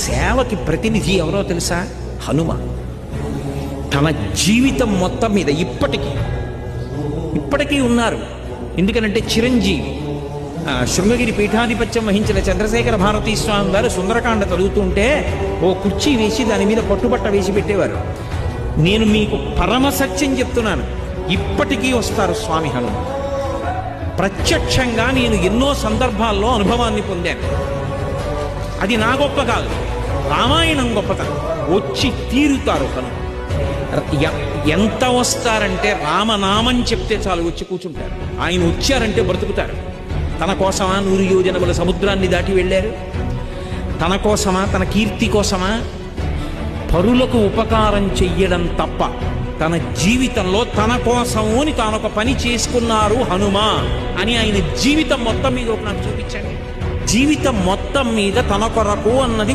సేవకి ప్రతినిధి ఎవరో తెలుసా? హనుమ. తన జీవితం మొత్తం మీద ఇప్పటికీ ఉన్నారు. ఎందుకనంటే చిరంజీవి శృంగగిరి పీఠాధిపత్యం వహించిన చంద్రశేఖర భారతీ స్వామి వారు సుందరకాండ చదువుతుంటే ఓ కుర్చీ వేసి దాని మీద పట్టుబట్ట వేసి పెట్టేవారు. నేను మీకు పరమ సత్యం చెప్తున్నాను, ఇప్పటికీ వస్తారు స్వామి హనుమ. ప్రత్యక్షంగా నేను ఎన్నో సందర్భాల్లో అనుభవాన్ని పొందాను. అది నా గొప్ప కాదు, రామాయణం గొప్పతనం. వచ్చి తీరుతారు హనుమ. ఎంత వస్తారంటే రామనామం చెప్తే చాలు వచ్చి కూర్చుంటారు. ఆయన వచ్చారంటే బ్రతుకుతారు. తన కోసమా 100 యోజనముల సముద్రాన్ని దాటి వెళ్ళారు? తన కోసమా, తన కీర్తి కోసమా? పరులకు ఉపకారం చెయ్యడం తప్ప తన జీవితంలో తన కోసము అని తానొక పని చేసుకున్నారు హనుమ అని ఆయన జీవితం మొత్తం మీద నాకు చూపించండి. జీవితం మొత్తం మీద తన కొరకు అన్నది